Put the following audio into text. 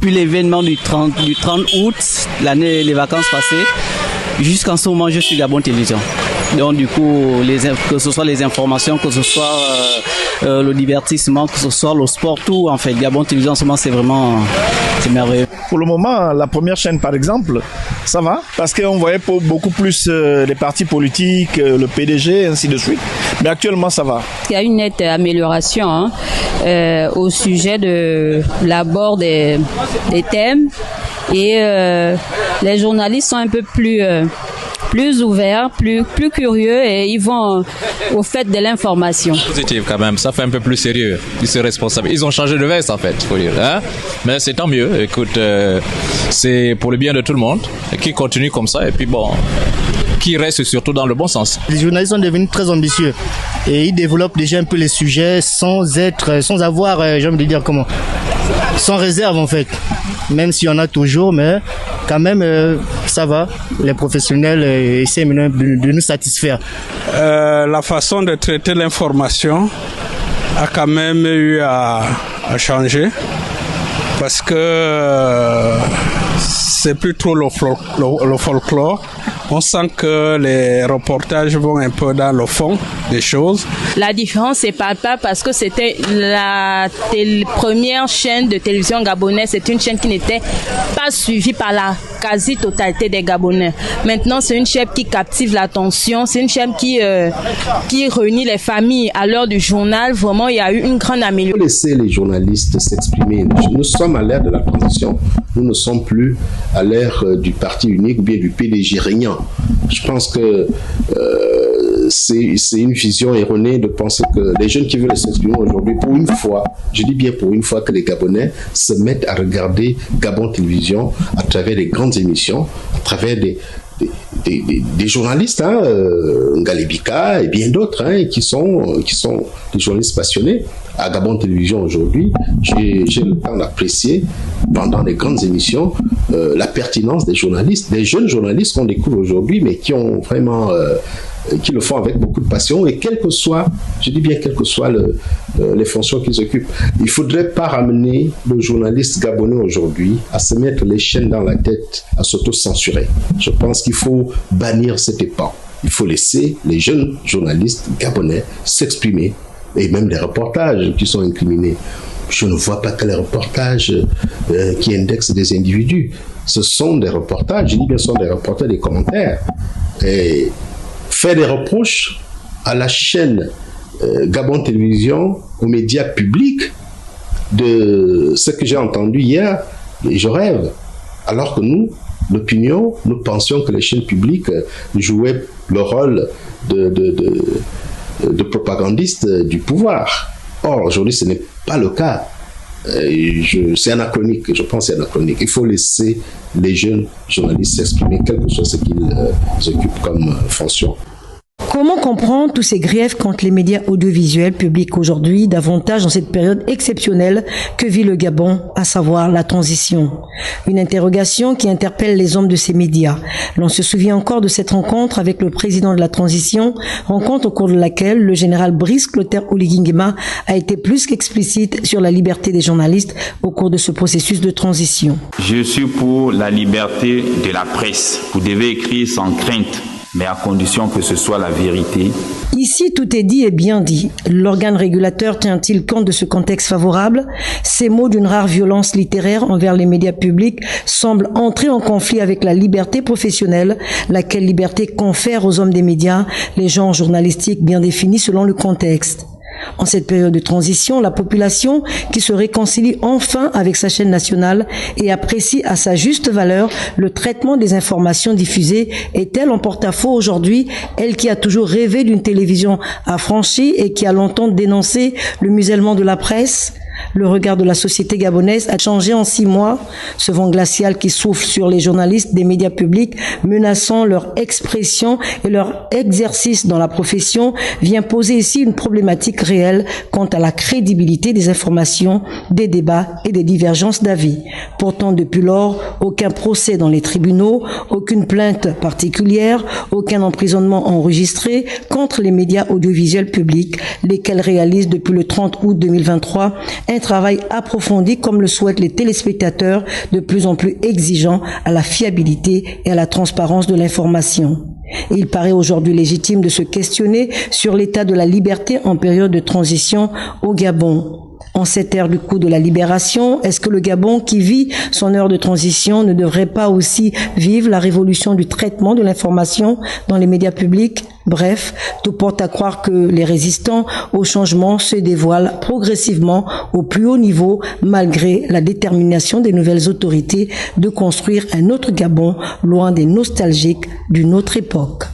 depuis l'événement du 30 août, les vacances passées, jusqu'en ce moment, je suis Gabon Télévision. Donc du coup, que ce soit les informations, que ce soit le divertissement, que ce soit le sport, tout en fait. Gabon Télévision en ce moment, c'est merveilleux. Pour le moment, la première chaîne par exemple, ça va, parce qu'on voyait beaucoup plus les partis politiques, le PDG, ainsi de suite. Mais actuellement, ça va. Il y a une nette amélioration au sujet de l'abord des thèmes et les journalistes sont un peu plus ouverts, plus curieux et ils vont au fait de l'information. Positif quand même, ça fait un peu plus sérieux. Ils sont responsables. Ils ont changé de veste en fait, faut dire. Hein? Mais c'est tant mieux. Écoute, c'est pour le bien de tout le monde. Qui continue comme ça et puis bon, qui reste surtout dans le bon sens. Les journalistes sont devenus très ambitieux et ils développent déjà un peu les sujets sans avoir, j'ai envie de dire comment, sans réserve en fait. Même s'il y en a toujours, mais quand même, ça va. Les professionnels essaient maintenant de nous satisfaire. La façon de traiter l'information a quand même eu à changer parce que c'est plus trop le folklore. On sent que les reportages vont un peu dans le fond des choses. La différence c'est pas parce que c'était la première chaîne de télévision gabonaise. C'est une chaîne qui n'était pas suivie par la quasi-totalité des Gabonais. Maintenant, c'est une chaîne qui captive l'attention. C'est une chaîne qui réunit les familles à l'heure du journal. Vraiment, il y a eu une grande amélioration. Laisser les journalistes s'exprimer. Nous sommes à l'ère de la transition. Nous ne sommes plus à l'ère du parti unique ou bien du PDG régnant. Je pense que c'est une vision erronée de penser que les jeunes qui veulent s'exprimer aujourd'hui, pour une fois, je dis bien pour une fois, que les Gabonais se mettent à regarder Gabon Télévision à travers des grandes émissions, à travers des journalistes, Ngalibika et bien d'autres, qui sont des journalistes passionnés. À Gabon Télévision aujourd'hui, j'ai le temps d'apprécier pendant les grandes émissions la pertinence des journalistes, des jeunes journalistes qu'on découvre aujourd'hui, mais qui ont vraiment qui le font avec beaucoup de passion et quel que soit, je dis bien quelles que soient les fonctions qu'ils occupent. Il ne faudrait pas ramener le journaliste gabonais aujourd'hui à se mettre les chaînes dans la tête, à s'auto-censurer. Je pense qu'il faut bannir cet épan. Il faut laisser les jeunes journalistes gabonais s'exprimer et même les reportages qui sont incriminés. Je ne vois pas que les reportages qui indexent des individus. Ce sont des reportages, je dis bien ce sont des reportages, des commentaires. Et faire des reproches à la chaîne Gabon Télévision, aux médias publics, de ce que j'ai entendu hier, et je rêve. Alors que nous, l'opinion, nous pensions que les chaînes publiques jouaient le rôle de propagandistes du pouvoir. Or, aujourd'hui, ce n'est pas le cas. C'est anachronique, je pense que c'est anachronique. Il faut laisser les jeunes journalistes s'exprimer, quel que soit ce qu'ils occupent comme fonction. Comment comprendre tous ces griefs contre les médias audiovisuels publics aujourd'hui, davantage dans cette période exceptionnelle que vit le Gabon, à savoir la transition? Une interrogation qui interpelle les hommes de ces médias. L'on se souvient encore de cette rencontre avec le président de la transition, rencontre au cours de laquelle le général Brice Clotaire Oligui-Nguema a été plus qu'explicite sur la liberté des journalistes au cours de ce processus de transition. Je suis pour la liberté de la presse. Vous devez écrire sans crainte, mais à condition que ce soit la vérité. Ici, tout est dit et bien dit. L'organe régulateur tient-il compte de ce contexte favorable? Ces mots d'une rare violence littéraire envers les médias publics semblent entrer en conflit avec la liberté professionnelle, laquelle liberté confère aux hommes des médias les genres journalistiques bien définis selon le contexte. En cette période de transition, la population qui se réconcilie enfin avec sa chaîne nationale et apprécie à sa juste valeur le traitement des informations diffusées est-elle en porte-à-faux aujourd'hui, elle qui a toujours rêvé d'une télévision affranchie et qui a longtemps dénoncé le musellement de la presse? Le regard de la société gabonaise a changé en 6 mois. Ce vent glacial qui souffle sur les journalistes des médias publics, menaçant leur expression et leur exercice dans la profession, vient poser ici une problématique réelle quant à la crédibilité des informations, des débats et des divergences d'avis. Pourtant, depuis lors, aucun procès dans les tribunaux, aucune plainte particulière, aucun emprisonnement enregistré contre les médias audiovisuels publics, lesquels réalisent depuis le 30 août 2023 Un travail approfondi comme le souhaitent les téléspectateurs, de plus en plus exigeants à la fiabilité et à la transparence de l'information. Et il paraît aujourd'hui légitime de se questionner sur l'état de la liberté en période de transition au Gabon. En cette ère du coup de la libération, est-ce que le Gabon, qui vit son heure de transition, ne devrait pas aussi vivre la révolution du traitement de l'information dans les médias publics? Bref, tout porte à croire que les résistants au changement se dévoilent progressivement au plus haut niveau, malgré la détermination des nouvelles autorités de construire un autre Gabon, loin des nostalgiques d'une autre époque.